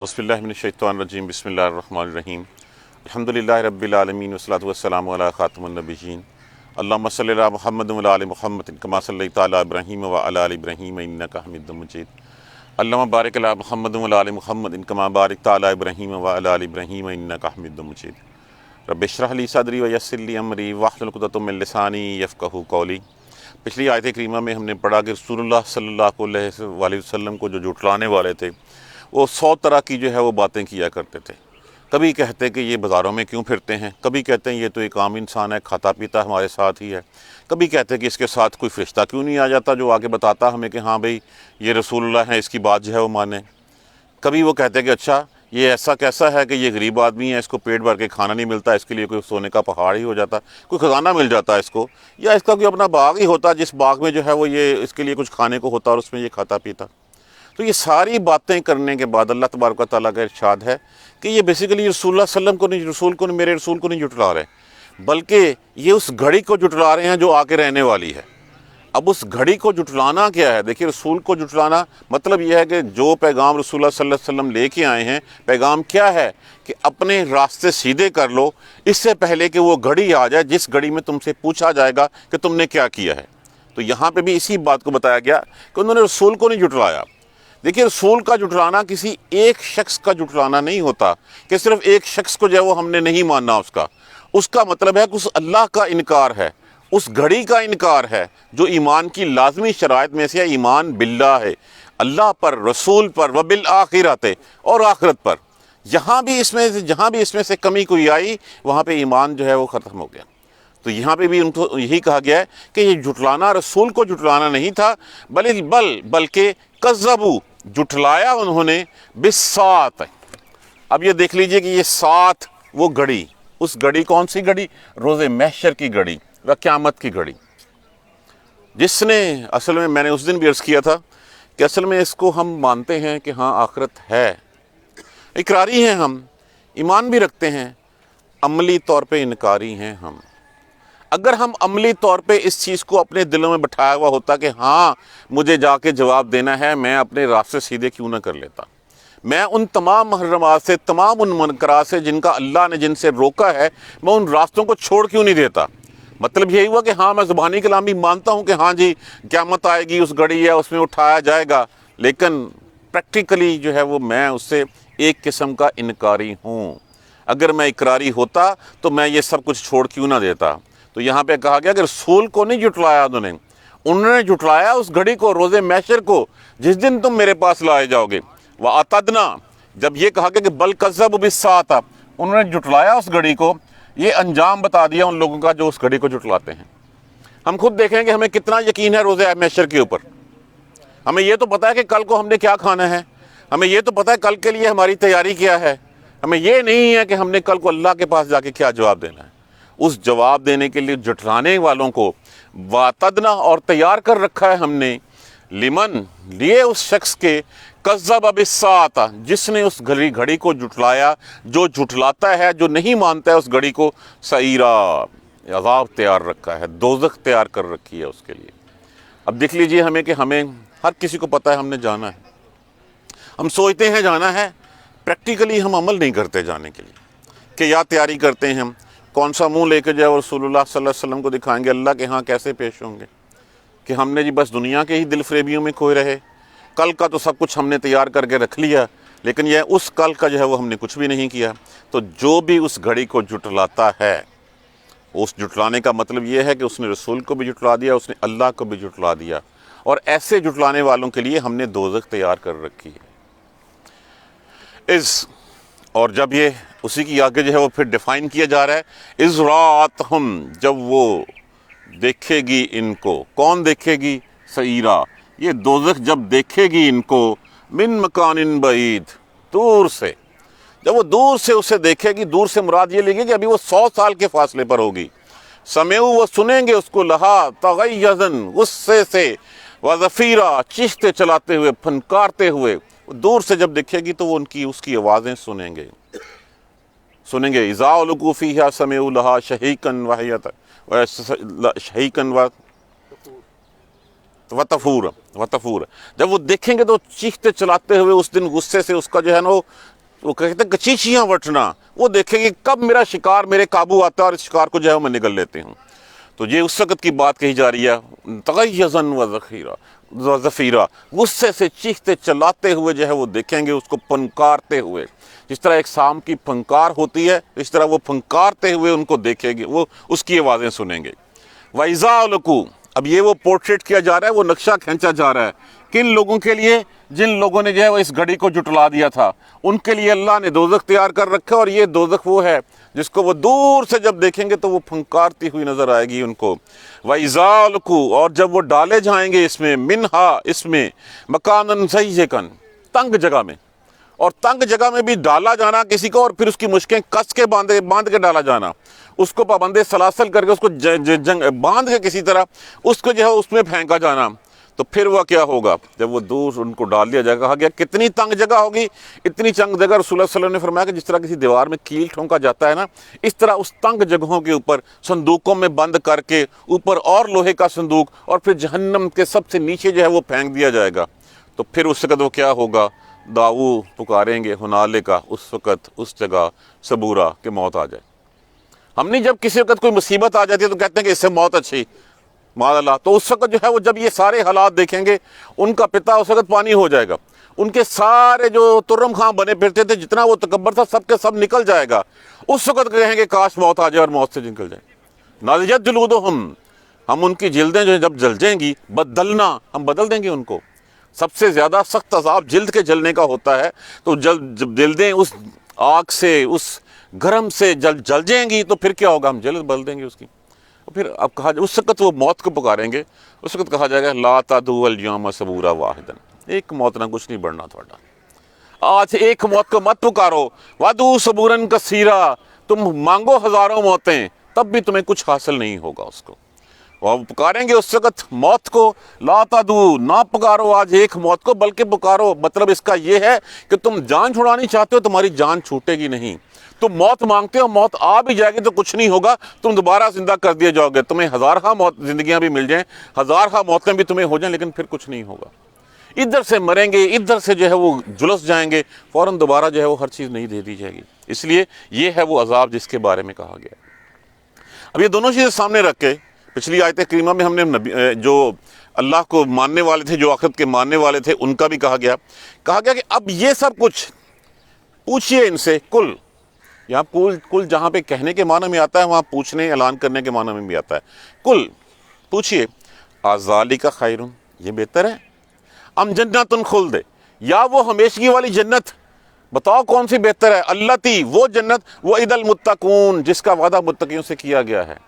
بسم اللہ من الشیطان الرجیم بسم اللہ الرحمن الرحیم الحمدللہ رب العالمین والصلاۃ والسلام علی خاتم النبیین اللہم صلی علی محمد وعلی آل محمد کما صلیت علی ابراہیم وعلی آل ابراہیم انک حمید مجید اللہم بارک علی محمد وعلی آل محمد کما بارکت علی ابراہیم وعلی آل ابراہیم انک حمید مجید رب اشرح لی صدری ویسر لی امری واحلل عقدۃ من لسانی یفقہوا قولی۔ پچھلی آیت کریمہ میں ہم نے پڑھا کہ رسول اللہ صلی اللہ علیہ وآلہ وسلم کو جو جھٹلانے والے تھے وہ 100 طرح کی جو ہے وہ باتیں کیا کرتے تھے۔ کبھی کہتے کہ یہ بازاروں میں کیوں پھرتے ہیں، کبھی کہتے ہیں یہ تو ایک عام انسان ہے، کھاتا پیتا ہمارے ساتھ ہی ہے، کبھی کہتے کہ اس کے ساتھ کوئی فرشتہ کیوں نہیں آ جاتا جو آگے بتاتا ہمیں کہ ہاں بھئی یہ رسول اللہ ہیں، اس کی بات جو ہے وہ مانیں۔ کبھی وہ کہتے کہ اچھا یہ ایسا کیسا ہے کہ یہ غریب آدمی ہے، اس کو پیٹ بھر کے کھانا نہیں ملتا، اس کے لیے کوئی سونے کا پہاڑ ہی ہو جاتا، کوئی خزانہ مل جاتا اس کو، یا اس کا کوئی اپنا باغ ہی ہوتا جس باغ میں جو ہے وہ یہ اس کے لیے کچھ کھانے کو ہوتا اور اس میں یہ کھاتا پیتا۔ تو یہ ساری باتیں کرنے کے بعد اللہ تبارک و تعالیٰ کا ارشاد ہے کہ یہ بیسیکلی رسول اللہ صلی اللہ علیہ وسلم کو میرے رسول کو نہیں جھٹلا رہے، بلکہ یہ اس گھڑی کو جھٹلا رہے ہیں جو آ کے رہنے والی ہے۔ اب اس گھڑی کو جھٹلانا کیا ہے؟ دیکھیے رسول کو جھٹلانا مطلب یہ ہے کہ جو پیغام رسول اللہ صلی اللہ علیہ وسلم لے کے آئے ہیں، پیغام کیا ہے کہ اپنے راستے سیدھے کر لو اس سے پہلے کہ وہ گھڑی آ جائے جس گھڑی میں تم سے پوچھا جائے گا کہ تم نے کیا کیا ہے۔ تو یہاں پہ بھی اسی بات کو بتایا گیا کہ انہوں نے رسول کو نہیں جھٹلایا۔ دیکھیے رسول کا جھٹلانا کسی ایک شخص کا جھٹلانا نہیں ہوتا کہ صرف ایک شخص کو جو ہے وہ ہم نے نہیں ماننا اس کا مطلب ہے کہ اس اللہ کا انکار ہے، اس گھڑی کا انکار ہے جو ایمان کی لازمی شرائط میں سے ایمان باللہ ہے، اللہ پر، رسول پر، وبالآخرۃ اور آخرت پر۔ جہاں بھی اس میں سے کمی کوئی آئی وہاں پہ ایمان جو ہے وہ ختم ہو گیا۔ تو یہاں پہ بھی ان کو یہی کہا گیا ہے کہ یہ جھٹلانا رسول کو جھٹلانا نہیں تھا، بلکہ کذبوا، جھٹلایا انہوں نے بالساعۃ۔ اب یہ دیکھ لیجئے کہ یہ ساتھ وہ گھڑی، اس گھڑی کون سی گھڑی؟ روز محشر کی گھڑی و قیامت کی گھڑی، جس نے اصل میں نے اس دن بھی عرض کیا تھا کہ اصل میں اس کو ہم مانتے ہیں کہ ہاں آخرت ہے، اقراری ہیں، ہم ایمان بھی رکھتے ہیں، عملی طور پہ انکاری ہیں ہم۔ اگر ہم عملی طور پہ اس چیز کو اپنے دلوں میں بٹھایا ہوا ہوتا کہ ہاں مجھے جا کے جواب دینا ہے، میں اپنے راستے سیدھے کیوں نہ کر لیتا، میں ان تمام محرمات سے، تمام ان منکرات سے جن کا اللہ نے جن سے روکا ہے، میں ان راستوں کو چھوڑ کیوں نہیں دیتا۔ مطلب یہی ہوا کہ ہاں میں زبانی کلام بھی مانتا ہوں کہ ہاں جی قیامت آئے گی، اس گھڑی ہے، اس میں اٹھایا جائے گا، لیکن پریکٹیکلی جو ہے وہ میں اس سے ایک قسم کا انکاری ہوں۔ اگر میں اقراری ہوتا تو میں یہ سب کچھ چھوڑ کیوں نہ دیتا۔ تو یہاں پہ کہا گیا کہ رسول کو نہیں جھٹلایا انہوں نے جھٹلایا اس گھڑی کو، روز محشر کو، جس دن تم میرے پاس لائے جاؤ گے۔ وَأَعْتَدْنَا، جب یہ کہا گیا کہ بل کذبوا بالساعۃ، انہوں نے جھٹلایا اس گھڑی کو، یہ انجام بتا دیا ان لوگوں کا جو اس گھڑی کو جھٹلاتے ہیں۔ ہم خود دیکھیں کہ ہمیں کتنا یقین ہے روز محشر کے اوپر۔ ہمیں یہ تو پتہ ہے کہ کل کو ہم نے کیا کھانا ہے، ہمیں یہ تو پتہ ہے کل کے لیے ہماری تیاری کیا ہے، ہمیں یہ نہیں ہے کہ ہم نے کل کو اللہ کے پاس جا کے کیا جواب دینا ہے۔ اس جواب دینے کے لیے جھٹلانے والوں کو وَاعْتَدْنَا، اور تیار کر رکھا ہے ہم نے، لمن، لیے اس شخص کے، کذب بالساعۃ، جس نے اس گھڑی کو جھٹلایا، جو جھٹلاتا ہے، جو نہیں مانتا ہے اس گھڑی کو، سعیرا، عذاب تیار رکھا ہے، دوزخ تیار کر رکھی ہے اس کے لیے۔ اب دیکھ لیجئے ہمیں کہ ہمیں ہر کسی کو پتہ ہے ہم نے جانا ہے، ہم سوچتے ہیں جانا ہے، پریکٹیکلی ہم عمل نہیں کرتے جانے کے لیے، کہ یا تیاری کرتے ہیں ہم کون سا منہ لے کے جائے اور رسول اللہ صلی اللہ علیہ وسلم کو دکھائیں گے اللہ کے ہاں کیسے پیش ہوں گے، کہ ہم نے جی بس دنیا کے ہی دل فریبیوں میں کھوئے رہے، کل کا تو سب کچھ ہم نے تیار کر کے رکھ لیا، لیکن یہ اس کل کا جو ہے وہ ہم نے کچھ بھی نہیں کیا۔ تو جو بھی اس گھڑی کو جھٹلاتا ہے، اس جھٹلانے کا مطلب یہ ہے کہ اس نے رسول کو بھی جھٹلا دیا، اس نے اللہ کو بھی جھٹلا دیا، اور ایسے جھٹلانے والوں کے لیے ہم نے دوزخ تیار کر رکھی ہے۔ اور جب یہ اسی کی آگے جو ہے وہ پھر ڈیفائن کیا جا رہا ہے، اذ راتہم، جب وہ دیکھے گی ان کو، کون دیکھے گی؟ سعیرا، یہ دوزخ جب دیکھے گی ان کو، من مکان بعید، دور سے، جب وہ دور سے اسے دیکھے گی، دور سے مراد یہ لے گی کہ ابھی وہ 100 سال کے فاصلے پر ہوگی، سمعوا، وہ سنیں گے اس کو، لہا، تغیظاً، غصے سے، وزفیرا، چیختے چلاتے ہوئے، پھنکارتے ہوئے، دور سے جب دیکھے گی تو وہ اس کی آوازیں سنیں گے۔ اذا القوا فیہا سمعوا لہا شہیقا وہیۃ، شہیقا وتفور جب وہ دیکھیں گے تو چیختے چلاتے ہوئے اس دن غصے سے اس کا جو ہے نا وہ کہتے ہیں کچیچیاں وٹنا، وہ دیکھیں گے کب میرا شکار میرے قابو آتا ہے اور اس شکار کو جو ہے میں نگل لیتے ہوں۔ تو یہ اس وقت کی بات کہی جا رہی ہے، تغیظاً و زفیرا، غصے سے چیختے چلاتے ہوئے جو ہے وہ دیکھیں گے، اس کو پھنکارتے ہوئے، جس طرح ایک سام کی پھنکار ہوتی ہے اس طرح وہ پھنکارتے ہوئے ان کو دیکھیں گے، وہ اس کی آوازیں سنیں گے۔ وَإِذَا أُلْقُوا، اب یہ وہ پورٹریٹ کیا جا رہا ہے، وہ نقشہ کھینچا جا رہا ہے کن لوگوں کے لیے؟ جن لوگوں نے جو ہے وہ اس گھڑی کو جٹلا دیا تھا، ان کے لیے اللہ نے دوزخ تیار کر رکھا، اور یہ دوزخ وہ ہے جس کو وہ دور سے جب دیکھیں گے تو وہ پھنکارتی ہوئی نظر آئے گی ان کو۔ وَإِذَا أُلْقُوا، اور جب وہ ڈالے جائیں گے اس میں، منہا، اس میں، مکاناً ضیقاً، تنگ جگہ میں، اور تنگ جگہ میں بھی ڈالا جانا کسی کو، اور پھر اس کی مشکیں کس کے باندھ کے ڈالا جانا، اس کو پابندے سلاسل کر کے اس کو باندھ کے کسی طرح اس کو جو ہے اس میں پھینکا جانا۔ تو پھر وہ کیا ہوگا جب وہ دور ان کو ڈال دیا جائے گا؟ کہا گیا کتنی تنگ جگہ ہوگی، اتنی تنگ جگہ رسول اللہ صلی اللہ علیہ وسلم نے فرمایا کہ جس طرح کسی دیوار میں کیل ٹھونکا جاتا ہے نا، اس طرح اس تنگ جگہوں کے اوپر صندوقوں میں بند کر کے اوپر اور لوہے کا صندوق، اور پھر جہنم کے سب سے نیچے جو ہے وہ پھینک دیا جائے گا۔ تو پھر اس وقت وہ کیا ہوگا؟ دعو پکاریں گے ہنالکا، اس وقت اس جگہ صبورا کہ موت آ جائے۔ ہم نہیں جب کسی وقت کوئی مصیبت آ جاتی ہے تو کہتے ہیں کہ اس سے موت اچھی، معاذ اللہ، تو اس وقت جو ہے وہ جب یہ سارے حالات دیکھیں گے، ان کا پتا اس وقت پانی ہو جائے گا، ان کے سارے جو ترم خاں بنے پھرتے تھے، جتنا وہ تکبر تھا، سب کے سب نکل جائے گا۔ اس وقت کہیں گے کاش موت آ جائے اور موت سے نکل جائے۔ ناضجت جلودہم، ہم ان کی جلدیں جو جب جل جائیں گی، بدلنا، ہم بدل دیں گے ان کو۔ سب سے زیادہ سخت عذاب جلد کے جلنے کا ہوتا ہے، تو جب جلدیں اس آگ سے، اس گرم سے جل جائیں گی تو پھر کیا ہوگا؟ ہم جلد بدل دیں گے اس کی۔ اور پھر اب کہا جائے اس وقت وہ موت کو پکاریں گے، اس وقت کہا جائے گا لا تدعوا اليوم ثبورا واحدا، ایک موت نہ کچھ نہیں بڑھنا تھوڑا، آج ایک موت کو مت پکارو، وادعوا ثبورا کثیرا، تم مانگو ہزاروں موتیں تب بھی تمہیں کچھ حاصل نہیں ہوگا اس کو۔ وہ پکاریں گے اس وقت موت کو، لا تدعوا، نہ پکارو آج ایک موت کو بلکہ پکارو، مطلب اس کا یہ ہے کہ تم جان چھڑانی چاہتے ہو، تمہاری جان چھوٹے گی نہیں، تم موت مانگتے ہو، موت آ بھی جائے گی تو کچھ نہیں ہوگا، تم دوبارہ زندہ کر دیے جاؤ گے، تمہیں ہزارہ زندگیاں بھی مل جائیں، ہزارہ موتیں بھی تمہیں ہو جائیں، لیکن پھر کچھ نہیں ہوگا۔ ادھر سے مریں گے، ادھر سے جو ہے وہ جلس جائیں گے، فوراً دوبارہ جو ہے وہ ہر چیز نہیں دے دی جائے گی۔ اس لیے یہ ہے وہ عذاب جس کے بارے میں کہا گیا۔ اب یہ دونوں چیزیں سامنے رکھ کے پچھلی آیت کریمہ میں ہم نے جو اللہ کو ماننے والے تھے، جو آخرت کے ماننے والے تھے، ان کا بھی کہا گیا کہ اب یہ سب کچھ پوچھئے ان سے، کل، یہاں کل جہاں پہ کہنے کے معنی میں آتا ہے وہاں پوچھنے، اعلان کرنے کے معنی میں بھی آتا ہے۔ کل، پوچھئے، ذالک خیر، یہ بہتر ہے، ام جنت الخلد، یا وہ ہمیشگی والی جنت، بتاؤ کون سی بہتر ہے؟ التی، وہ جنت، وعد المتقون، جس کا وعدہ متقیوں سے کیا گیا ہے،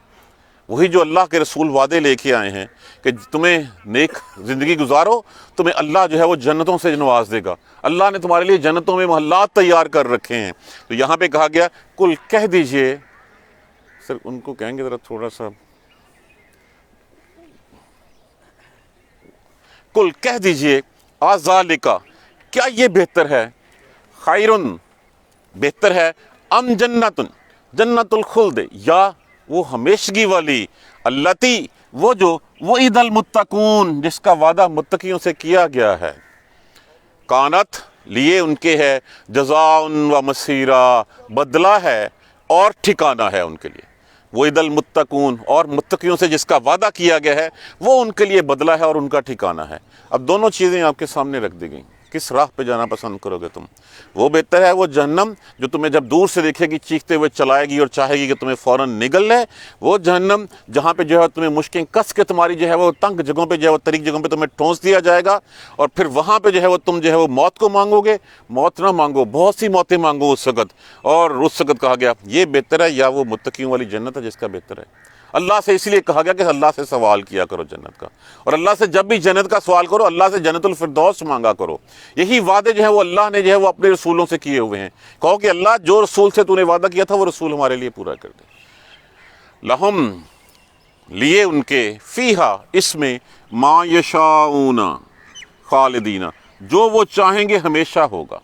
وہی جو اللہ کے رسول وعدے لے کے آئے ہیں کہ تمہیں نیک زندگی گزارو، تمہیں اللہ جو ہے وہ جنتوں سے نواز دے گا، اللہ نے تمہارے لیے جنتوں میں محلات تیار کر رکھے ہیں۔ تو یہاں پہ کہا گیا کل، کہہ دیجئے، سر ان کو کہیں گے ذرا تھوڑا سا، کل کہہ دیجئے، ذالک، کیا یہ بہتر ہے، خیرن، بہتر ہے، ام جنت، جنت الخلد، یا وہ ہمیشگی والی، التی، وہ جو وعد المتقون، جس کا وعدہ متقیوں سے کیا گیا ہے، کانت، لیے ان کے ہے، جزاء و مصیرا، بدلہ ہے اور ٹھکانہ ہے ان کے لیے، وعد المتقون، اور متقیوں سے جس کا وعدہ کیا گیا ہے وہ ان کے لیے بدلہ ہے اور ان کا ٹھکانہ ہے۔ اب دونوں چیزیں آپ کے سامنے رکھ دی گئیں، کس راہ پہ جانا پسند کرو گے تم؟ وہ بہتر ہے وہ جہنم جو تمہیں جب دور سے دیکھے گی چیختے ہوئے چلائے گی اور چاہے گی کہ تمہیں فوراً نگل لے، وہ جہنم جہاں پہ جو ہے تمہیں مشکیں کس کے تمہاری جو ہے وہ تنگ جگہوں پہ جو ہے وہ طریق جگہوں پہ تمہیں ٹھونس دیا جائے گا، اور پھر وہاں پہ جو ہے وہ تم جو ہے وہ موت کو مانگو گے، موت نہ مانگو، بہت سی موتیں مانگو اس وقت، اور اس وقت کہا گیا یہ بہتر ہے یا وہ متقیوں والی جنت ہے جس کا بہتر ہے۔ اللہ سے اس لیے کہا گیا کہ اللہ سے سوال کیا کرو جنت کا، اور اللہ سے جب بھی جنت کا سوال کرو اللہ سے جنت الفردوس مانگا کرو۔ یہی وعدے جو ہیں وہ اللہ نے جو ہے وہ اپنے رسولوں سے کیے ہوئے ہیں، کہو کہ اللہ جو رسول سے تو نے وعدہ کیا تھا وہ رسول ہمارے لیے پورا کر دے۔ لہم، لیے ان کے، فیہا، اس میں، ما یشاؤون خالدین، جو وہ چاہیں گے ہمیشہ ہوگا۔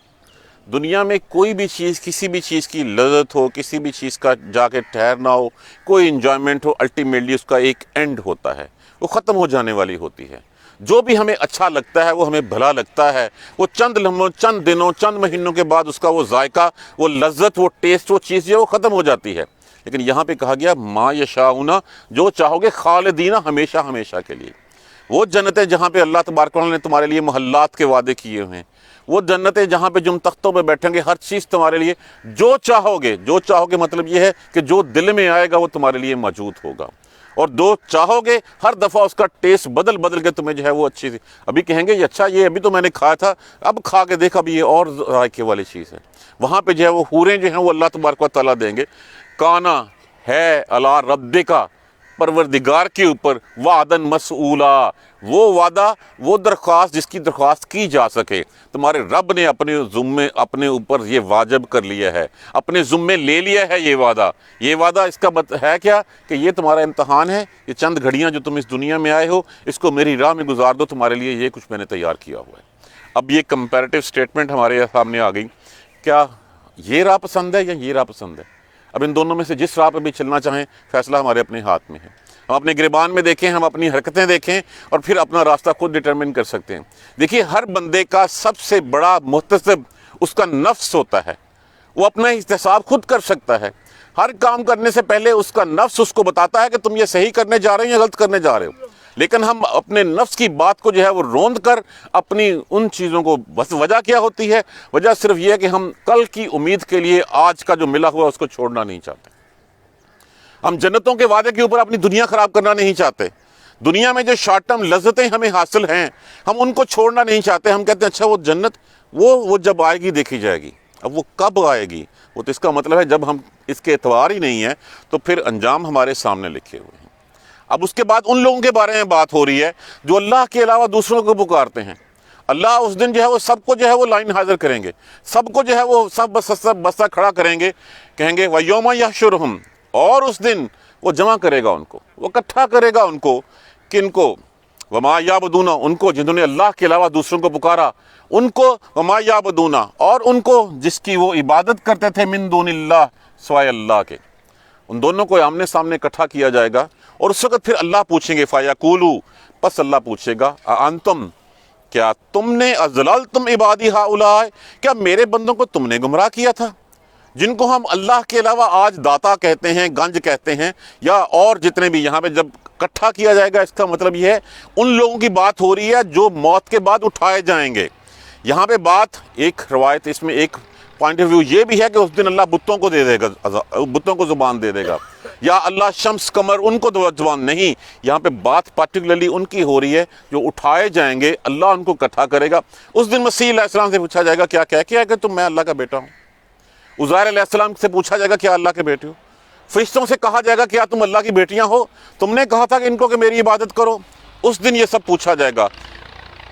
دنیا میں کوئی بھی چیز، کسی بھی چیز کی لذت ہو، کسی بھی چیز کا جا کے ٹھہرنا ہو، کوئی انجوائمنٹ ہو، الٹیمیٹلی اس کا ایک اینڈ ہوتا ہے، وہ ختم ہو جانے والی ہوتی ہے۔ جو بھی ہمیں اچھا لگتا ہے، وہ ہمیں بھلا لگتا ہے، وہ چند لمحوں، چند دنوں، چند مہینوں کے بعد اس کا وہ ذائقہ، وہ لذت، وہ ٹیسٹ، وہ چیز وہ ختم ہو جاتی ہے۔ لیکن یہاں پہ کہا گیا ما یشاؤون، جو چاہو گے، خالدین، ہمیشہ ہمیشہ کے لیے۔ وہ جنتیں جہاں پہ اللہ تبارک و تعالیٰ نے تمہارے لیے محلات کے وعدے کیے ہوئے ہیں، وہ جنتیں جہاں پہ جم تختوں پہ بیٹھیں گے، ہر چیز تمہارے لیے جو چاہو گے، جو چاہو گے مطلب یہ ہے کہ جو دل میں آئے گا وہ تمہارے لیے موجود ہوگا، اور جو چاہو گے ہر دفعہ اس کا ٹیسٹ بدل بدل کے تمہیں جو ہے وہ اچھی سی، ابھی کہیں گے یہ اچھا، یہ ابھی تو میں نے کھایا تھا، اب کھا کے دیکھا ابھی یہ اور ذائقے والی چیز ہے۔ وہاں پہ جو ہے وہ حوریں جو ہیں وہ اللہ تبارک و تعالیٰ دیں گے، کانا ہے علی ربک، پروردگار کے اوپر، وعدن مسئولا، وہ وعدہ، وہ درخواست جس کی درخواست کی جا سکے، تمہارے رب نے اپنے ذمے، اپنے اوپر یہ واجب کر لیا ہے، اپنے ذمے لے لیا ہے یہ وعدہ۔ یہ وعدہ اس کا ہے کیا کہ یہ تمہارا امتحان ہے، یہ چند گھڑیاں جو تم اس دنیا میں آئے ہو، اس کو میری راہ میں گزار دو، تمہارے لیے یہ کچھ میں نے تیار کیا ہوا ہے۔ اب یہ کمپیریٹیو سٹیٹمنٹ ہمارے سامنے آ گئی، کیا یہ راہ پسند ہے یا یہ راہ پسند ہے؟ اب ان دونوں میں سے جس راہ پہ بھی چلنا چاہیں، فیصلہ ہمارے اپنے ہاتھ میں ہے۔ ہم اپنے گریبان میں دیکھیں، ہم اپنی حرکتیں دیکھیں، اور پھر اپنا راستہ خود ڈٹرمن کر سکتے ہیں۔ دیکھیے، ہر بندے کا سب سے بڑا محتسب اس کا نفس ہوتا ہے، وہ اپنا احتساب خود کر سکتا ہے۔ ہر کام کرنے سے پہلے اس کا نفس اس کو بتاتا ہے کہ تم یہ صحیح کرنے جا رہے ہو یا غلط کرنے جا رہے ہو، لیکن ہم اپنے نفس کی بات کو جو ہے وہ روند کر اپنی ان چیزوں کو، بس وجہ کیا ہوتی ہے؟ وجہ صرف یہ ہے کہ ہم کل کی امید کے لیے آج کا جو ملا ہوا اس کو چھوڑنا نہیں چاہتے۔ ہم جنتوں کے وعدے کے اوپر اپنی دنیا خراب کرنا نہیں چاہتے۔ دنیا میں جو شارٹ ٹرم لذتیں ہمیں حاصل ہیں، ہم ان کو چھوڑنا نہیں چاہتے۔ ہم کہتے ہیں اچھا وہ جنت وہ جب آئے گی دیکھی جائے گی۔ اب وہ کب آئے گی؟ وہ تو اس کا مطلب ہے جب ہم اس کے اعتبار ہی نہیں ہے تو پھر انجام ہمارے سامنے لکھے ہوئے ہیں۔ اب اس کے بعد ان لوگوں کے بارے میں بات ہو رہی ہے جو اللہ کے علاوہ دوسروں کو پکارتے ہیں۔ اللہ اس دن جو ہے وہ سب کو جو ہے وہ لائن حاضر کریں گے، سب کو جو ہے وہ سب بستہ کھڑا کریں گے، کہیں گے وَيَوْمَ يَحْشُرُهُمْ، اور اس دن وہ جمع کرے گا ان کو، وہ اکٹھا کرے گا ان کو، کن کو؟ وَمَا يَعْبُدُونَ، ان کو جنہوں نے اللہ کے علاوہ دوسروں کو پکارا، ان کو، وَمَا يَعْبُدُونَ، اور ان کو جس کی وہ عبادت کرتے تھے، مِن دون اللہ، سوائے اللہ کے۔ ان دونوں کو آمنے سامنے اکٹھا کیا جائے گا، اور اس وقت پھر اللہ پوچھیں گے فَيَقُولُ، پس اللہ پوچھے گا أَأَنْتُمْ، کیا تم نے أَضْلَلْتُمْ عِبَادِي هَؤُلَاءِ، کیا میرے بندوں کو تم نے گمراہ کیا تھا، جن کو ہم اللہ کے علاوہ آج داتا کہتے ہیں، گنج کہتے ہیں، یا اور جتنے بھی، یہاں پہ جب اکٹھا کیا جائے گا اس کا مطلب یہ ہے ان لوگوں کی بات ہو رہی ہے جو موت کے بعد اٹھائے جائیں گے۔ یہاں پہ بات، ایک روایت، اس میں ایک پوائنٹ آف ویو یہ بھی ہے کہ اس دن اللہ بتوں کو دے دے گا، بتوں کو زبان دے دے گا، یا اللہ شمس قمر ان کو زبان نہیں۔ یہاں پہ بات پرٹیکولرلی ان کی ہو رہی ہے جو اٹھائے جائیں گے، اللہ ان کو اکٹھا کرے گا۔ اس دن مسیح علیہ السلام سے پوچھا جائے گا کیا کہہ کے ہے کہ تم میں اللہ کا بیٹا ہوں؟ عزیر علیہ السلام سے پوچھا جائے گا کیا اللہ کے بیٹے ہو؟ فرشتوں سے کہا جائے گا کیا تم اللہ کی بیٹیاں ہو؟ تم نے کہا تھا کہ ان کو کہ میری عبادت کرو۔ اس دن یہ سب پوچھا جائے گا۔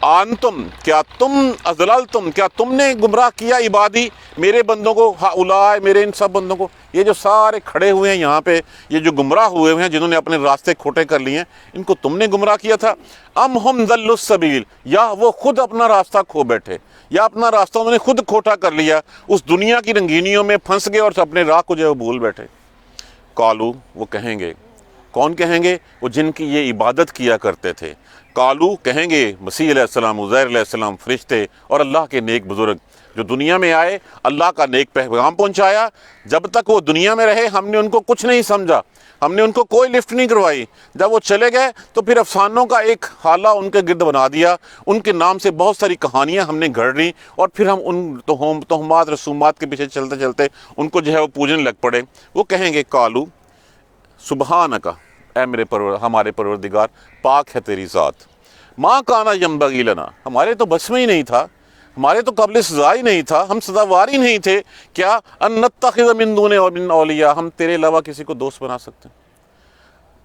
انتم، کیا تم، اضللتم، کیا تم نے گمراہ کیا عبادی، میرے بندوں کو، ہؤلاء، میرے ان سب بندوں کو، یہ جو سارے کھڑے ہوئے ہیں یہاں پہ، یہ جو گمراہ ہوئے ہیں جنہوں نے اپنے راستے کھوٹے کر لیے ہیں، ان کو تم نے گمراہ کیا تھا؟ ام ہم ضلوا السبیل، یا وہ خود اپنا راستہ کھو بیٹھے، یا اپنا راستہ انہوں نے خود کھوٹا کر لیا، اس دنیا کی رنگینیوں میں پھنس گئے اور اپنے راہ کو جو ہے وہ بھول بیٹھے۔ قالو، وہ کہیں گے، کون کہیں گے؟ وہ جن کی یہ عبادت کیا کرتے تھے۔ قالو، کہیں گے مسیح علیہ السلام، عزیر علیہ السلام، فرشتے اور اللہ کے نیک بزرگ جو دنیا میں آئے، اللہ کا نیک پیغام پہنچایا، جب تک وہ دنیا میں رہے ہم نے ان کو کچھ نہیں سمجھا، ہم نے ان کو کوئی لفٹ نہیں کروائی۔ جب وہ چلے گئے تو پھر افسانوں کا ایک حالہ ان کے گرد بنا دیا، ان کے نام سے بہت ساری کہانیاں ہم نے گھڑ لی، اور پھر ہم ان تہمات رسومات کے پیچھے چلتے چلتے ان کو جو ہے وہ پوجنے لگ پڑے۔ وہ کہیں گے قالو سبحانک، اے میرے ہمارے پروردگار، پاک ہے تیری ذات، ما کانا ینبغی لنا، ہمارے تو بس میں ہی نہیں تھا، ہمارے تو قابل سزا ہی نہیں تھا، ہم سزاوار ہی نہیں تھے، کیا ان نتخذ من دون من اولیاء، ہم تیرے علاوہ کسی کو دوست بنا سکتے ہیں؟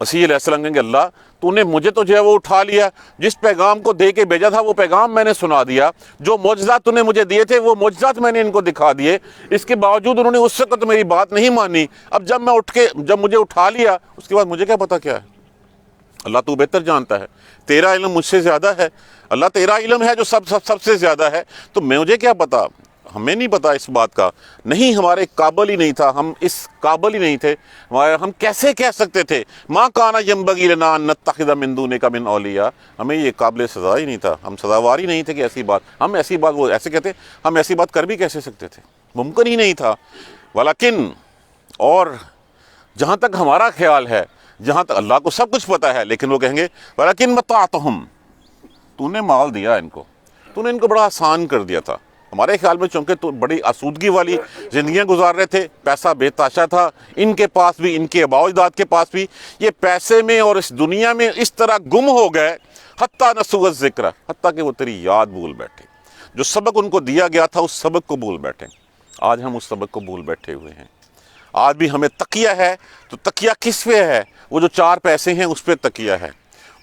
مسیح علیہ السلام کہیں گے اللہ تو نے مجھے تو جو ہے وہ اٹھا لیا، جس پیغام کو دے کے بھیجا تھا وہ پیغام میں نے سنا دیا، جو معجزات تو نے مجھے دیے تھے وہ معجزات میں نے ان کو دکھا دیے، اس کے باوجود انہوں نے اس وقت میری بات نہیں مانی۔ اب جب مجھے اٹھا لیا اس کے بعد مجھے کیا پتا کیا ہے؟ اللہ تو بہتر جانتا ہے، تیرا علم مجھ سے زیادہ ہے، اللہ تیرا علم ہے جو سب سے زیادہ ہے، تو مجھے کیا پتا؟ ہمیں نہیں پتا اس بات کا، نہیں ہمارے قابل ہی نہیں تھا، ہم اس قابل ہی نہیں تھے، ہم کیسے کہہ سکتے تھے ما کان ینبغی لنا ان نتخذ من دونک من اولیاء، ہمیں یہ قابل سزا ہی نہیں تھا، ہم سزاوار ہی نہیں تھے کہ ایسی بات، ہم ایسی بات، وہ ایسے کہتے ہم ایسی بات کر بھی کیسے سکتے تھے، ممکن ہی نہیں تھا۔ ولیکن، اور جہاں تک ہمارا خیال ہے، جہاں تک اللہ کو سب کچھ پتا ہے، لیکن وہ کہیں گے ولیکن متعتہم، تو نے مال دیا ان کو، تو نے ان کو بڑا آسان کر دیا تھا۔ ہمارے خیال میں چونکہ تو بڑی آسودگی والی زندگیاں گزار رہے تھے، پیسہ بے تاشا تھا، ان کے پاس بھی، ان کے آباء و اجداد کے پاس بھی، یہ پیسے میں اور اس دنیا میں اس طرح گم ہو گئے، حتیٰ نسوا الذکر، حتیٰ کہ وہ تیری یاد بھول بیٹھے، جو سبق ان کو دیا گیا تھا اس سبق کو بھول بیٹھے۔ آج ہم اس سبق کو بھول بیٹھے ہوئے ہیں۔ آج بھی ہمیں تکیہ ہے، تو تکیہ کس پہ ہے؟ وہ جو 4 پیسے ہیں اس پہ تکیہ ہے،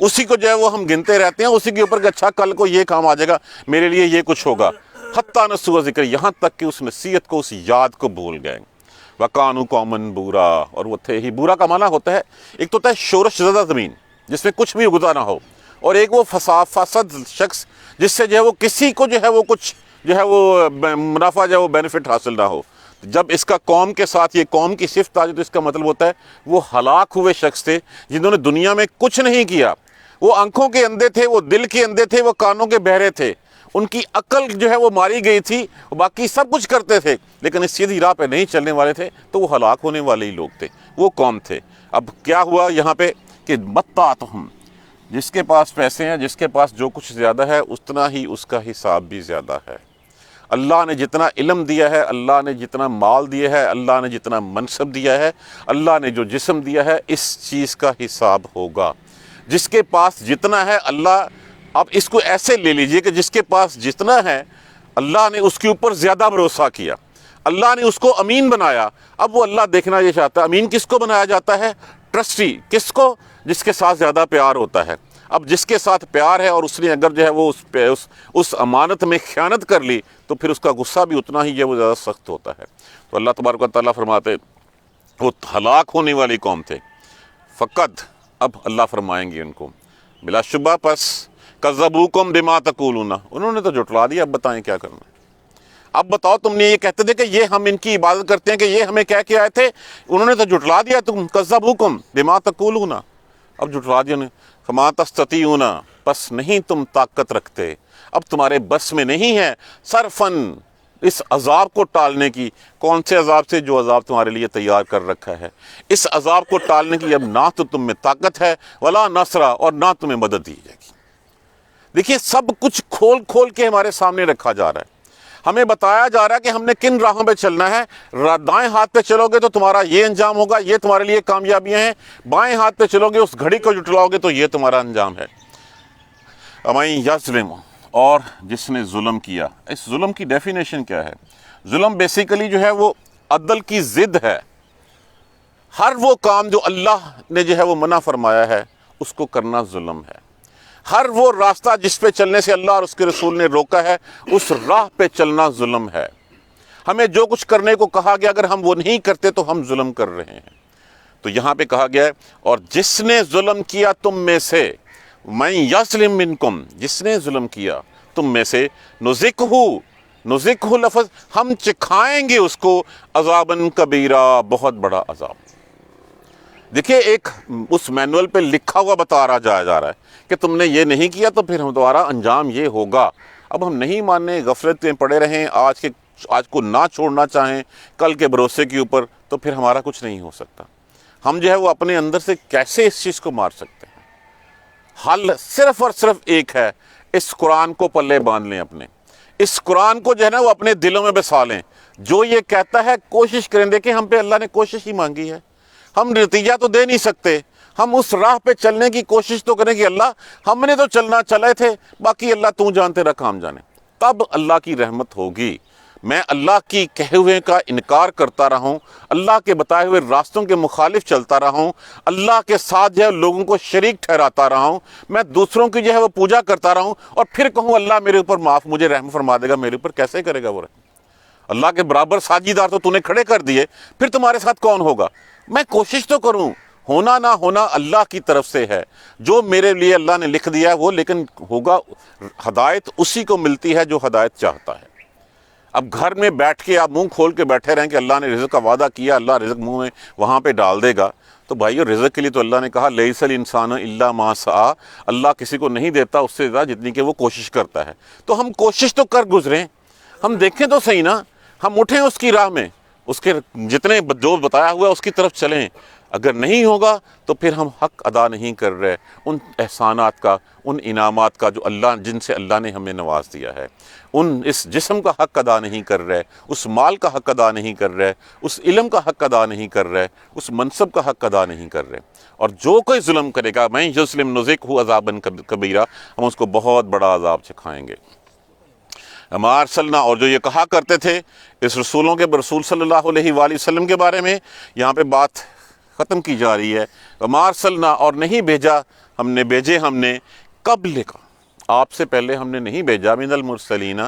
اسی کو جو ہے وہ ہم گنتے رہتے ہیں، اسی کے اوپر کہ اچھا کل کو یہ کام آ جائے گا، میرے لیے یہ کچھ ہوگا، حتیٰ نسوا ذکر، یہاں تک کہ اس نصیحت کو، اس یاد کو بھول گئے۔ وَقَانُوا قَوْمًا بُورًا، اور وہ تھے ہی، بورا کا معنی ہوتا ہے، ایک تو ہوتا ہے شورش زدہ زمین جس میں کچھ بھی اگتا نہ ہو، اور ایک وہ فاسد شخص جس سے جو ہے وہ کسی کو جو ہے وہ کچھ جو ہے وہ منافع جو ہے وہ بینیفٹ حاصل نہ ہو۔ جب اس کا قوم کے ساتھ یہ قوم کی صفت آ جائے تو اس کا مطلب ہوتا ہے وہ ہلاک ہوئے شخص تھے جنہوں نے دنیا میں کچھ نہیں کیا، وہ آنکھوں کے اندھے تھے، وہ دل کے اندھے تھے، وہ کانوں کے بہرے تھے، ان کی عقل جو ہے وہ ماری گئی تھی، باقی سب کچھ کرتے تھے لیکن اس سیدھی راہ پہ نہیں چلنے والے تھے، تو وہ ہلاک ہونے والے ہی لوگ تھے، وہ قوم تھے۔ اب کیا ہوا یہاں پہ کہ متعتہم، جس کے پاس پیسے ہیں، جس کے پاس جو کچھ زیادہ ہے، اتنا ہی اس کا حساب بھی زیادہ ہے۔ اللہ نے جتنا علم دیا ہے، اللہ نے جتنا مال دیا ہے، اللہ نے جتنا منصب دیا ہے، اللہ نے جو جسم دیا ہے، اس چیز کا حساب ہوگا۔ جس کے پاس جتنا ہے، اللہ، اب اس کو ایسے لے لیجئے کہ جس کے پاس جتنا ہے، اللہ نے اس کے اوپر زیادہ بھروسہ کیا، اللہ نے اس کو امین بنایا۔ اب وہ اللہ دیکھنا یہ چاہتا ہے، امین کس کو بنایا جاتا ہے؟ ٹرسٹی کس کو؟ جس کے ساتھ زیادہ پیار ہوتا ہے۔ اب جس کے ساتھ پیار ہے اور اس نے اگر جو ہے وہ اس امانت میں خیانت کر لی تو پھر اس کا غصہ بھی اتنا ہی جو ہے وہ زیادہ سخت ہوتا ہے۔ تو اللہ تبارک و تعالیٰ فرماتے وہ ہلاک ہونے والی قوم تھے۔ فقط اب اللہ فرمائیں گے ان کو، بلا شبہ پس کذبوکم بما تقولون، انہوں نے تو جھٹلا دیا، اب بتائیں کیا کرنا ہے۔ اب بتاؤ، تم نے یہ کہتے تھے کہ یہ ہم ان کی عبادت کرتے ہیں، کہ یہ ہمیں کہہ کے آئے تھے، انہوں نے تو جھٹلا دیا، تم کذبوکم بما تقولون، اب جھٹلا دیا انہیں۔ فما تستطیعون، پس نہیں تم طاقت رکھتے، اب تمہارے بس میں نہیں ہے، صرفاً اس عذاب کو ٹالنے کی۔ کون سے عذاب سے؟ جو عذاب تمہارے لیے تیار کر رکھا ہے، اس عذاب کو ٹالنے کی اب نہ تو تم میں طاقت ہے، ولا نصرہ، اور نہ تمہیں مدد دی جائے گی۔ دیکھیے سب کچھ کھول کھول کے ہمارے سامنے رکھا جا رہا ہے، ہمیں بتایا جا رہا ہے کہ ہم نے کن راہوں پہ چلنا ہے۔ دائیں ہاتھ پہ چلو گے تو تمہارا یہ انجام ہوگا، یہ تمہارے لیے کامیابیاں ہیں، بائیں ہاتھ پہ چلو گے، اس گھڑی کو جٹلاؤ گے تو یہ تمہارا انجام ہے۔ وَمَن یظلم، اور جس نے ظلم کیا، اس ظلم کی ڈیفینیشن کیا ہے؟ ظلم بیسیکلی جو ہے وہ عدل کی ضد ہے۔ ہر وہ کام جو اللہ نے جو ہے وہ منع فرمایا ہے اس کو کرنا ظلم ہے۔ ہر وہ راستہ جس پہ چلنے سے اللہ اور اس کے رسول نے روکا ہے، اس راہ پہ چلنا ظلم ہے۔ ہمیں جو کچھ کرنے کو کہا گیا اگر ہم وہ نہیں کرتے تو ہم ظلم کر رہے ہیں۔ تو یہاں پہ کہا گیا ہے اور جس نے ظلم کیا تم میں سے، من یظلم منکم، جس نے ظلم کیا تم میں سے، نذقہ لفظ ہم چکھائیں گے اس کو، عذاباً کبیرہ، بہت بڑا عذاب۔ دیکھیے ایک اس مینول پہ لکھا ہوا بتا جا رہا ہے کہ تم نے یہ نہیں کیا تو پھر تمہارا انجام یہ ہوگا۔ اب ہم نہیں ماننے، غفلت میں پڑے رہیں، آج کو نہ چھوڑنا چاہیں کل کے بھروسے کے اوپر، تو پھر ہمارا کچھ نہیں ہو سکتا۔ ہم جو ہے وہ اپنے اندر سے کیسے اس چیز کو مار سکتے ہیں؟ حل صرف اور صرف ایک ہے، اس قرآن کو پلے باندھ لیں، اپنے اس قرآن کو جو ہے نا وہ اپنے دلوں میں بسا لیں۔ جو یہ کہتا ہے کوشش کریں، دیکھیں ہم پہ اللہ نے کوشش ہی مانگی ہے، ہم نتیجہ تو دے نہیں سکتے، ہم اس راہ پہ چلنے کی کوشش تو کریں کہ اللہ ہم نے تو چلے تھے، باقی اللہ تو جانتے رہا کام جانے، تب اللہ کی رحمت ہوگی۔ میں اللہ کی کہے ہوئے کا انکار کرتا رہا ہوں، اللہ کے بتائے ہوئے راستوں کے مخالف چلتا رہا ہوں، اللہ کے ساتھ جو ہے لوگوں کو شریک ٹھہراتا رہا ہوں، میں دوسروں کی جو ہے وہ پوجا کرتا رہا ہوں، اور پھر کہوں اللہ میرے اوپر معاف، مجھے رحم فرما دے گا، میرے اوپر کیسے کرے گا وہ رحم؟ اللہ کے برابر ساجیدار تو نے کھڑے کر دیے، پھر تمہارے ساتھ کون ہوگا؟ میں کوشش تو کروں، ہونا نہ ہونا اللہ کی طرف سے ہے، جو میرے لیے اللہ نے لکھ دیا ہے وہ، لیکن ہوگا ہدایت اسی کو ملتی ہے جو ہدایت چاہتا ہے۔ اب گھر میں بیٹھ کے آپ منہ کھول کے بیٹھے رہیں کہ اللہ نے رزق کا وعدہ کیا، اللہ رزق منہ میں وہاں پہ ڈال دے گا، تو بھائیو رزق کے لیے تو اللہ نے کہا لیس الانسان الا ما سعی، اللہ کسی کو نہیں دیتا اس سے زیادہ جتنی کہ وہ کوشش کرتا ہے۔ تو ہم کوشش تو کر گزریں، ہم دیکھیں تو صحیح نا، ہم اٹھیں اس کی راہ میں، اس کے جتنے جو بتایا ہوا ہے اس کی طرف چلیں۔ اگر نہیں ہوگا تو پھر ہم حق ادا نہیں کر رہے ان احسانات کا، ان انعامات کا جو اللہ جن سے اللہ نے ہمیں نواز دیا ہے، اس جسم کا حق ادا نہیں کر رہے، اس مال کا حق ادا نہیں کر رہے، اس علم کا حق ادا نہیں کر رہے، اس منصب کا حق ادا نہیں کر رہے۔ اور جو کوئی ظلم کرے گا میں یظلم نذقہ عذابا کبیرا، ہم اس کو بہت بڑا عذاب چکھائیں گے۔ وما ارسلنا، اور جو یہ کہا کرتے تھے اس رسولوں کے رسول صلی اللہ علیہ وآلہ وسلم کے بارے میں، یہاں پہ بات ختم کی جا رہی ہے۔ وما ارسلنا، اور نہیں بھیجا ہم نے قبل کا، آپ سے پہلے ہم نے نہیں بھیجا، من المرسلین،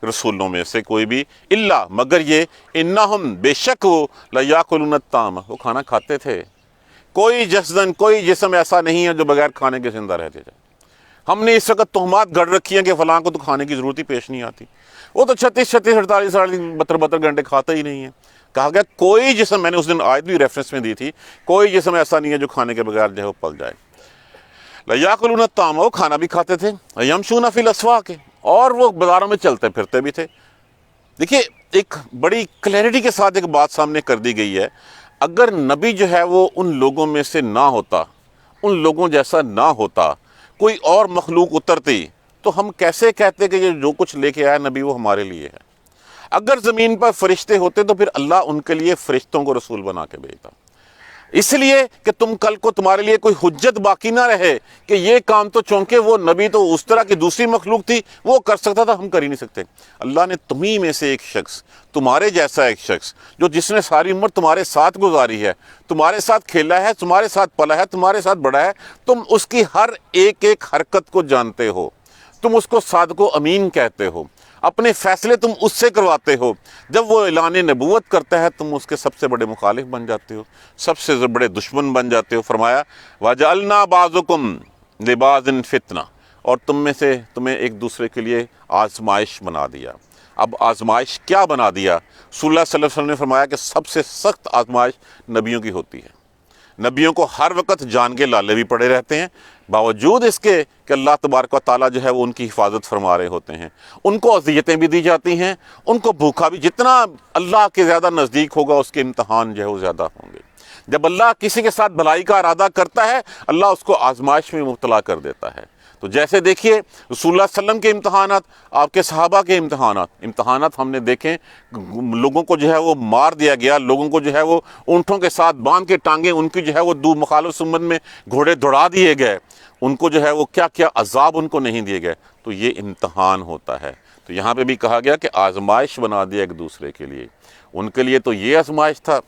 رسولوں میں سے کوئی بھی، الا مگر یہ، انہم بے شک وہ، لیاکلون الطعام، وہ کھانا کھاتے تھے۔ کوئی جسم ایسا نہیں ہے جو بغیر کھانے کے زندہ رہتے جائے۔ ہم نے اس وقت تہمات گڑھ رکھی ہیں کہ فلاں کو تو کھانے کی ضرورت ہی پیش نہیں آتی، وہ تو 36 48 42 گھنٹے کھاتا ہی نہیں ہے۔ کہا گیا کوئی جسم، میں نے اس دن آیت بھی ریفرنس میں دی تھی، کوئی جسم ایسا نہیں ہے جو کھانے کے بغیر جو ہے وہ پل جائے۔ لیاکلون الطعام، وہ کھانا بھی کھاتے تھے، یمشون فی الاسواق، اور وہ بازاروں میں چلتے پھرتے بھی تھے۔ دیکھیے ایک بڑی کلیئرٹی کے ساتھ ایک بات سامنے کر دی گئی ہے، اگر نبی جو ہے وہ ان لوگوں میں سے نہ ہوتا، ان لوگوں جیسا نہ ہوتا، کوئی اور مخلوق اترتی، تو ہم کیسے کہتے کہ یہ جو کچھ لے کے آیا نبی وہ ہمارے لیے ہے؟ اگر زمین پر فرشتے ہوتے تو پھر اللہ ان کے لیے فرشتوں کو رسول بنا کے بھیجتا، اس لیے کہ کل کو تمہارے لیے کوئی حجت باقی نہ رہے کہ یہ کام تو چونکہ وہ نبی تو اس طرح کی دوسری مخلوق تھی وہ کر سکتا تھا، ہم کر ہی نہیں سکتے۔ اللہ نے تمہیں میں سے ایک شخص، تمہارے جیسا ایک شخص، جس نے ساری عمر تمہارے ساتھ گزاری ہے، تمہارے ساتھ کھیلا ہے، تمہارے ساتھ پلا ہے، تمہارے ساتھ بڑا ہے، تم اس کی ہر ایک حرکت کو جانتے ہو، تم اس کو صادق و امین کہتے ہو، اپنے فیصلے تم اس سے کرواتے ہو، جب وہ اعلان نبوت کرتا ہے تم اس کے سب سے بڑے مخالف بن جاتے ہو، سب سے بڑے دشمن بن جاتے ہو۔ فرمایا وَجَعَلْنَا بَعْضُكُمْ لِبَعْضٍ فِتْنَةً، اور تم میں سے تمہیں ایک دوسرے کے لیے آزمائش بنا دیا۔ اب آزمائش کیا بنا دیا؟ رسول اللہ صلی اللہ علیہ وسلم نے فرمایا کہ سب سے سخت آزمائش نبیوں کی ہوتی ہے۔ نبیوں کو ہر وقت جان کے لالے بھی پڑے رہتے ہیں، باوجود اس کے کہ اللہ تبارک و تعالیٰ جو ہے وہ ان کی حفاظت فرما رہے ہوتے ہیں، ان کو اذیتیں بھی دی جاتی ہیں، ان کو بھوکا بھی، جتنا اللہ کے زیادہ نزدیک ہوگا اس کے امتحان جو ہے وہ زیادہ ہوں گے۔ جب اللہ کسی کے ساتھ بھلائی کا ارادہ کرتا ہے اللہ اس کو آزمائش میں مبتلا کر دیتا ہے۔ تو جیسے دیکھیے رسول اللہ صلی اللہ علیہ وسلم کے امتحانات، آپ کے صحابہ کے امتحانات ہم نے دیکھیں، لوگوں کو جو ہے وہ مار دیا گیا، لوگوں کو جو ہے وہ اونٹوں کے ساتھ باندھ کے ٹانگیں ان کی جو ہے وہ مخالف سمت میں گھوڑے دوڑا دیے گئے، ان کو جو ہے وہ کیا کیا عذاب ان کو نہیں دیے گئے۔ تو یہ امتحان ہوتا ہے۔ تو یہاں پہ بھی کہا گیا کہ آزمائش بنا دیا ایک دوسرے کے لیے، ان کے لیے تو یہ آزمائش تھا۔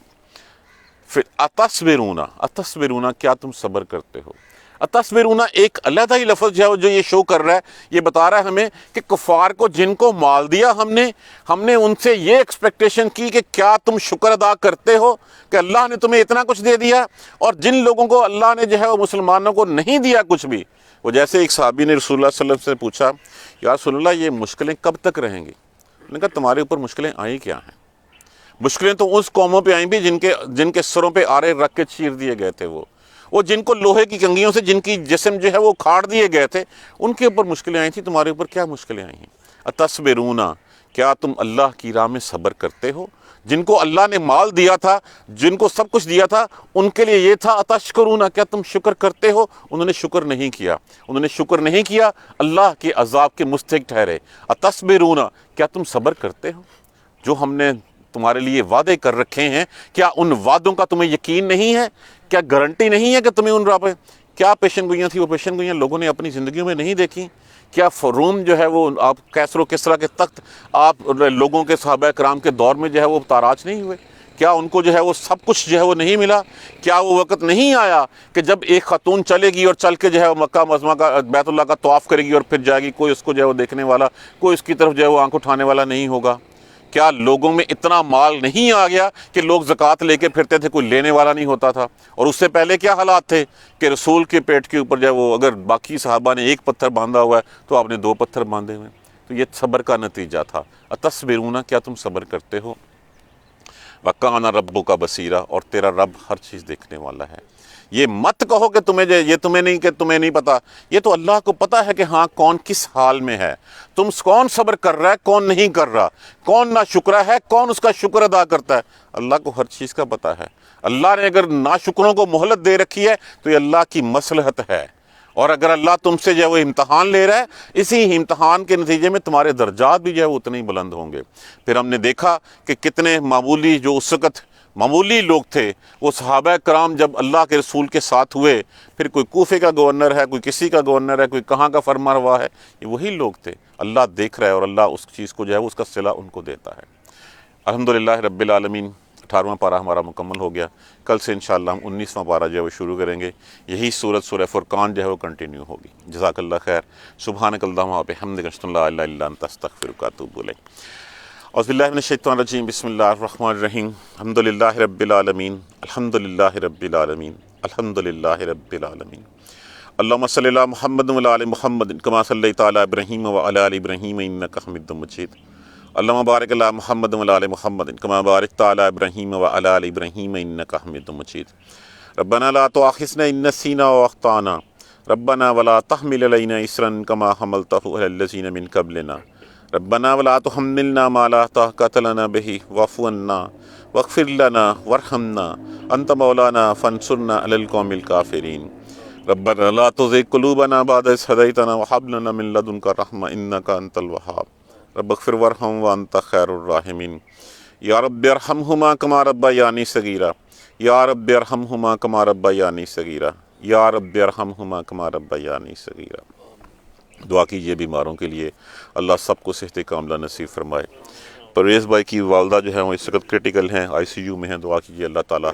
پھر اتصبرون، کیا تم صبر کرتے ہو؟ اتصبرون ایک علیحدہ ہی لفظ جو یہ شو کر رہا ہے، یہ بتا رہا ہے ہمیں کہ کفار کو جن کو مال دیا ہم نے ان سے یہ ایکسپیکٹیشن کی کہ کیا تم شکر ادا کرتے ہو کہ اللہ نے تمہیں اتنا کچھ دے دیا، اور جن لوگوں کو اللہ نے جو ہے وہ مسلمانوں کو نہیں دیا کچھ بھی، وہ جیسے ایک صحابی نے رسول اللہ صلی اللہ علیہ وسلم سے پوچھا یا رسول اللہ یہ مشکلیں کب تک رہیں گی؟ انہوں نے کہا تمہارے اوپر مشکلیں آئی کیا ہیں؟ مشکلیں تو اس قوموں پہ آئیں بھی جن کے سروں پہ آرے رکھ کے چیر دیے گئے تھے، وہ جن کو لوہے کی کنگھیوں سے جن کی جسم جو ہے وہ کھاڑ دیے گئے تھے، ان کے اوپر مشکلیں آئی تھیں، تمہارے اوپر کیا مشکلیں آئی ہیں؟ اتصبرون، کیا تم اللہ کی راہ میں صبر کرتے ہو؟ جن کو اللہ نے مال دیا تھا، جن کو سب کچھ دیا تھا، ان کے لیے یہ تھا اتشکرون، کیا تم شکر کرتے ہو؟ انہوں نے شکر نہیں کیا، اللہ کے عذاب کے مستحق ٹھہرے۔ اتصبرون، کیا تم صبر کرتے ہو؟ جو ہم نے تمہارے لیے وعدے کر رکھے ہیں، کیا ان وعدوں کا تمہیں یقین نہیں ہے؟ کیا گارنٹی نہیں ہے کہ تمہیں ان راہ پہ کیا پیشن گوئیاں تھیں، وہ پیشن گوئیاں لوگوں نے اپنی زندگیوں میں نہیں دیکھی؟ کیا روم جو ہے وہ آپ کیسر و کسریٰ کے تخت آپ لوگوں کے صحابہ کرام کے دور میں جو ہے وہ تاراج نہیں ہوئے؟ کیا ان کو جو ہے وہ سب کچھ جو ہے وہ نہیں ملا؟ کیا وہ وقت نہیں آیا کہ جب ایک خاتون چلے گی اور چل کے جو ہے وہ مکہ معظمہ کا بیت اللہ کا طواف کرے گی اور پھر جائے گی، کوئی اس کو جو ہے وہ دیکھنے والا، کوئی اس کی طرف جو ہے وہ آنکھ اٹھانے والا نہیں ہوگا؟ کیا لوگوں میں اتنا مال نہیں آ گیا کہ لوگ زکوٰۃ لے کے پھرتے تھے، کوئی لینے والا نہیں ہوتا تھا؟ اور اس سے پہلے کیا حالات تھے کہ رسول کے پیٹ کے اوپر جو ہے وہ اگر باقی صحابہ نے ایک پتھر باندھا ہوا ہے تو آپ نے 2 پتھر باندھے ہوئے۔ تو یہ صبر کا نتیجہ تھا۔ اتصبرون، کیا تم صبر کرتے ہو؟ وَكَانَ رَبُّكَ بَصِيرًا، اور تیرا رب ہر چیز دیکھنے والا ہے۔ یہ مت کہو کہ تمہیں نہیں پتا، یہ تو اللہ کو پتا ہے کہ ہاں کون کس حال میں ہے، کون صبر کر رہا ہے، کون نہیں کر رہا، کون ناشکرا ہے، کون اس کا شکر ادا کرتا ہے، اللہ کو ہر چیز کا پتا ہے۔ اللہ نے اگر ناشکروں کو مہلت دے رکھی ہے تو یہ اللہ کی مصلحت ہے، اور اگر اللہ تم سے جو ہے وہ امتحان لے رہا ہے، اسی امتحان کے نتیجے میں تمہارے درجات بھی جو ہے وہ اتنے ہی بلند ہوں گے۔ پھر ہم نے دیکھا کہ کتنے معمولی جو اس وقت معمولی لوگ تھے، وہ صحابہ کرام جب اللہ کے رسول کے ساتھ ہوئے، پھر کوئی کوفے کا گورنر ہے، کوئی کسی کا گورنر ہے، کوئی کہاں کا فرما روا ہے، یہ وہی لوگ تھے۔ اللہ دیکھ رہا ہے اور اللہ اس چیز کو جو ہے اس کا صلہ ان کو دیتا ہے۔ الحمدللہ رب العالمین، 18واں پارہ ہمارا مکمل ہو گیا۔ کل سے انشاءاللہ ہم 19واں پارہ جو ہے وہ شروع کریں گے۔ یہی سورہ فرقان جو ہے وہ کنٹینیو ہوگی۔ جزاک اللہ خیر۔ سبحانک اللہم و بحمدک، اشہد ان لا الہ الا انت، استغفرک و اتوب الیک۔ اعوذ باللہ من الشیطان الرجیم، بسم اللہ الرحمن الرحیم۔ الحمدللہ رب العالمین، الحمدللہ رب العالمین، الحمدللہ رب العالمین۔ اللہم صلی علی محمد وعلی آل محمد کما صلیت علی ابراہیم وعلی آل ابراہیم انک حمید مجید۔ اللہم بارک علی محمد وعلی آل محمد کما بارکت علی ابراہیم وعلی آل ابراہیم انک حمید مجید۔ ربنا لا تؤاخذنا ان نسینا واخطأنا، ربنا ولا تحمل علینا اصرا کما حملتہ علی الذین من قبلنا، ربنا ولا تحملنا ما لا طاقة لنا به واعف عنا واغفر لنا وارحمنا انت مولانا فانصرنا على القوم الكافرين، ربنا لا تزغ قلوبنا بعد إذ هديتنا وهب لنا من لدنك رحمة إنك أنت الوهاب، رب اغفر وارحم وأنت خير الراحمين، یا رب ارحمهما كما ربياني صغيرا، یا رب ارحمهما كما ربياني صغيرا، یا رب ارحمهما كما ربياني صغيرا۔ دعا کیجئے بیماروں کے لیے، اللہ سب کو صحت کاملہ نصیب فرمائے۔ پرویز بھائی کی والدہ جو ہے وہ اس وقت کرٹیکل ہیں، آئی سی یو میں ہیں، دعا کیجئے اللہ تعالیٰ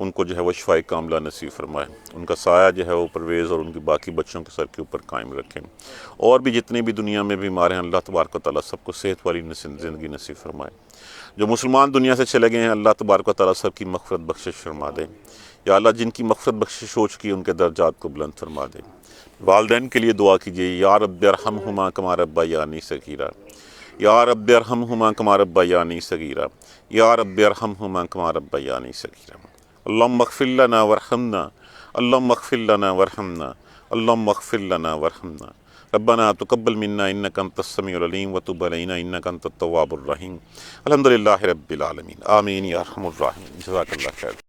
ان کو جو ہے وہ شفاء کاملہ نصیب فرمائے، ان کا سایہ جو ہے وہ پرویز اور ان کے باقی بچوں کے سر کے اوپر قائم رکھیں، اور بھی جتنے بھی دنیا میں بیمار ہیں اللہ تبارک و تعالیٰ سب کو صحت والی زندگی نصیب فرمائے۔ جو مسلمان دنیا سے چلے گئے ہیں اللہ تبارک و تعالیٰ سب کی مغفرت بخشش فرما دے۔ یا اللہ جن کی مغفرت بخشش ہو چکی ان کے درجات کو بلند فرما دے۔ والدین کے لیے دعا کیجئے، یا رب ارحمہما کما ربیانی صغیرا، یا رب ارحمہما کما ربیانی صغیرا، یا رب ارحمہما کما ربیانی صغیرا۔ اللہم اغفر لنا وارحمنا، اللہم اغفر لنا وارحمنا، اللہم اغفر لنا وارحمنا، ربنا تقبل منا انک انت السمیع العلیم وتب علینا انک انت التواب الرحیم۔ الحمدللہ رب العالمین، آمین یا ارحم الراحمین۔ جزاک اللہ خیر۔